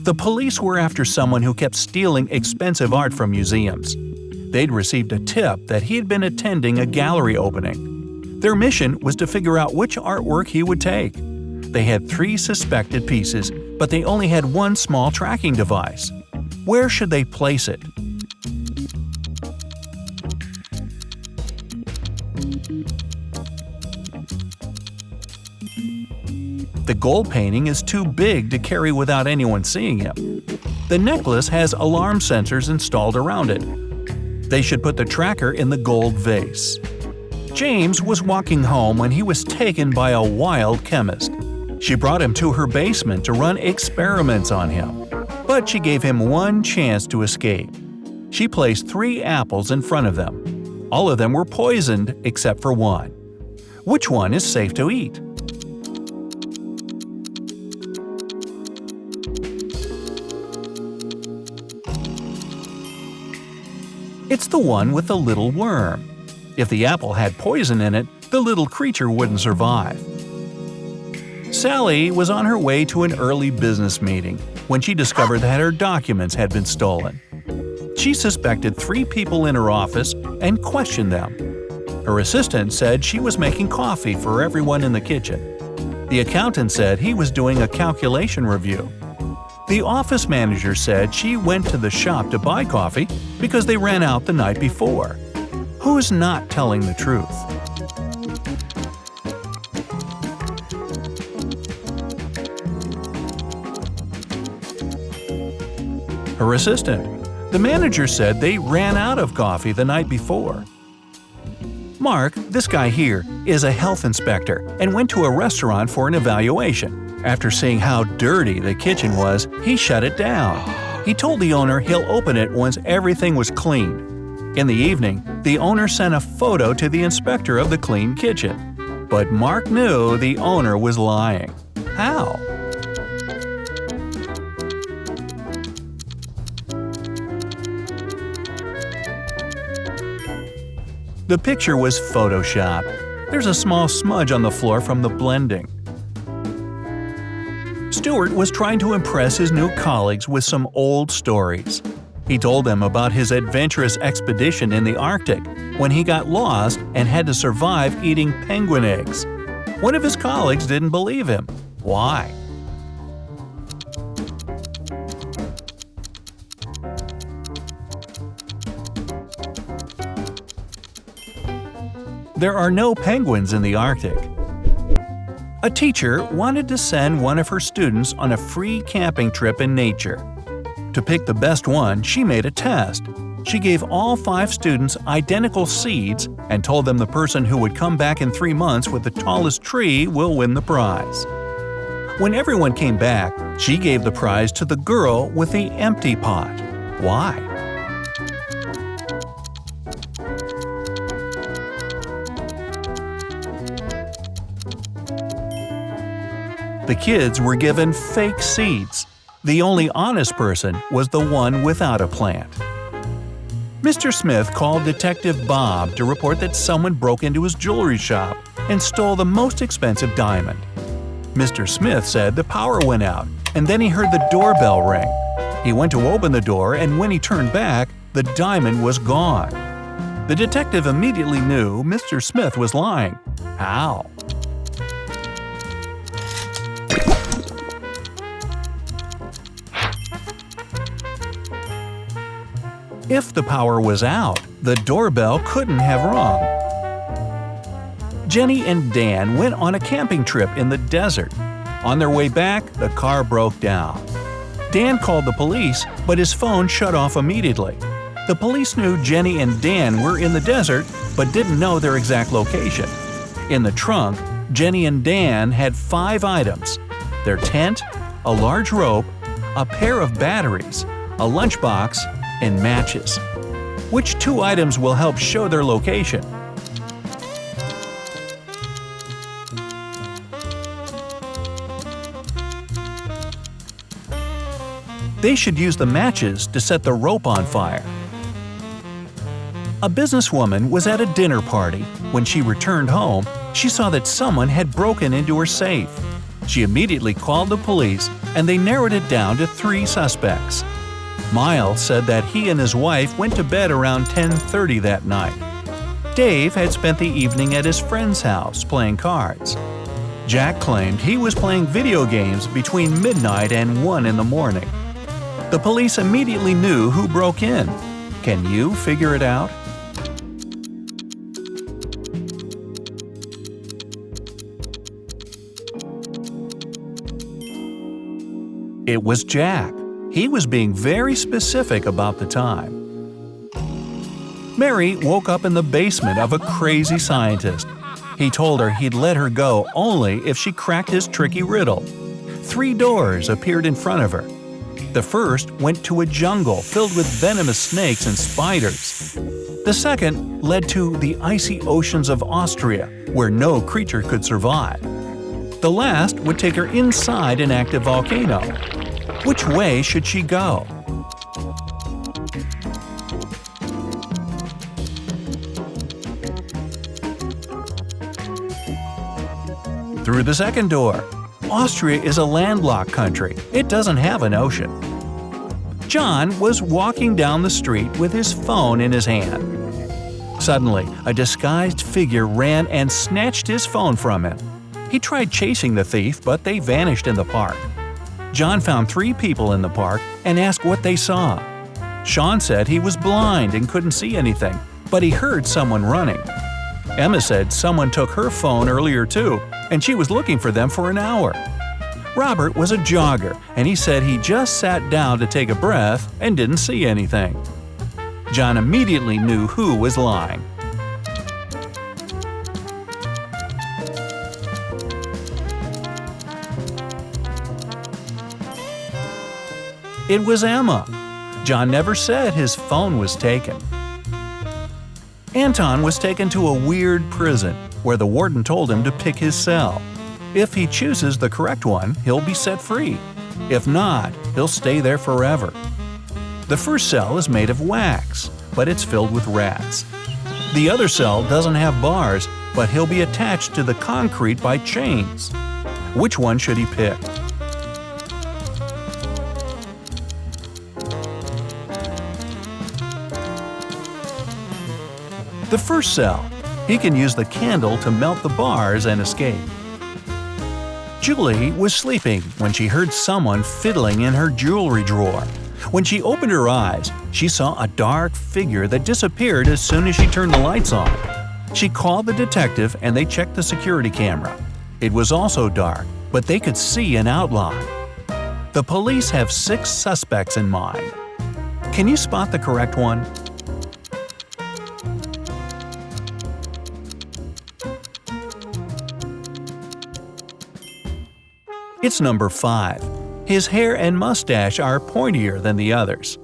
The police were after someone who kept stealing expensive art from museums. They'd received a tip that he'd been attending a gallery opening. Their mission was to figure out which artwork he would take. They had 3 suspected pieces, but they only had one small tracking device. Where should they place it? The gold painting is too big to carry without anyone seeing him. The necklace has alarm sensors installed around it. They should put the tracker in the gold vase. James was walking home when he was taken by a wild chemist. She brought him to her basement to run experiments on him. But she gave him one chance to escape. She placed 3 apples in front of them. All of them were poisoned except for one. Which one is safe to eat? It's the one with the little worm. If the apple had poison in it, the little creature wouldn't survive. Sally was on her way to an early business meeting when she discovered that her documents had been stolen. She suspected 3 people in her office and questioned them. Her assistant said she was making coffee for everyone in the kitchen. The accountant said he was doing a calculation review. The office manager said she went to the shop to buy coffee because they ran out the night before. Who's not telling the truth? Her assistant. The manager said they ran out of coffee the night before. Mark, this guy here, is a health inspector and went to a restaurant for an evaluation. After seeing how dirty the kitchen was, he shut it down. He told the owner he'll open it once everything was cleaned. In the evening, the owner sent a photo to the inspector of the clean kitchen. But Mark knew the owner was lying. How? The picture was photoshopped. There's a small smudge on the floor from the blending. Stewart was trying to impress his new colleagues with some old stories. He told them about his adventurous expedition in the Arctic when he got lost and had to survive eating penguin eggs. One of his colleagues didn't believe him. Why? There are no penguins in the Arctic. A teacher wanted to send one of her students on a free camping trip in nature. To pick the best one, she made a test. She gave all 5 students identical seeds and told them the person who would come back in 3 months with the tallest tree will win the prize. When everyone came back, she gave the prize to the girl with the empty pot. Why? The kids were given fake seeds. The only honest person was the one without a plant. Mr. Smith called Detective Bob to report that someone broke into his jewelry shop and stole the most expensive diamond. Mr. Smith said the power went out, and then he heard the doorbell ring. He went to open the door, and when he turned back, the diamond was gone. The detective immediately knew Mr. Smith was lying. How? If the power was out, the doorbell couldn't have rung. Jenny and Dan went on a camping trip in the desert. On their way back, the car broke down. Dan called the police, but his phone shut off immediately. The police knew Jenny and Dan were in the desert, but didn't know their exact location. In the trunk, Jenny and Dan had 5 items: their tent, a large rope, a pair of batteries, a lunchbox, and matches. Which 2 items will help show their location? They should use the matches to set the rope on fire. A businesswoman was at a dinner party. When she returned home, she saw that someone had broken into her safe. She immediately called the police, and they narrowed it down to 3 suspects. Miles said that he and his wife went to bed around 10:30 that night. Dave had spent the evening at his friend's house playing cards. Jack claimed he was playing video games between midnight and 1 in the morning. The police immediately knew who broke in. Can you figure it out? It was Jack. He was being very specific about the time. Mary woke up in the basement of a crazy scientist. He told her he'd let her go only if she cracked his tricky riddle. 3 doors appeared in front of her. The first went to a jungle filled with venomous snakes and spiders. The second led to the icy oceans of Austria, where no creature could survive. The last would take her inside an active volcano. Which way should she go? Through the second door. Austria is a landlocked country. It doesn't have an ocean. John was walking down the street with his phone in his hand. Suddenly, a disguised figure ran and snatched his phone from him. He tried chasing the thief, but they vanished in the park. John found 3 people in the park and asked what they saw. Sean said he was blind and couldn't see anything, but he heard someone running. Emma said someone took her phone earlier too, and she was looking for them for an hour. Robert was a jogger, and he said he just sat down to take a breath and didn't see anything. John immediately knew who was lying. It was Emma. John never said his phone was taken. Anton was taken to a weird prison, where the warden told him to pick his cell. If he chooses the correct one, he'll be set free. If not, he'll stay there forever. The first cell is made of wax, but it's filled with rats. The other cell doesn't have bars, but he'll be attached to the concrete by chains. Which one should he pick? The first cell. He can use the candle to melt the bars and escape. Julie was sleeping when she heard someone fiddling in her jewelry drawer. When she opened her eyes, she saw a dark figure that disappeared as soon as she turned the lights on. She called the detective and they checked the security camera. It was also dark, but they could see an outline. The police have 6 suspects in mind. Can you spot the correct one? It's number 5. His hair and mustache are pointier than the others.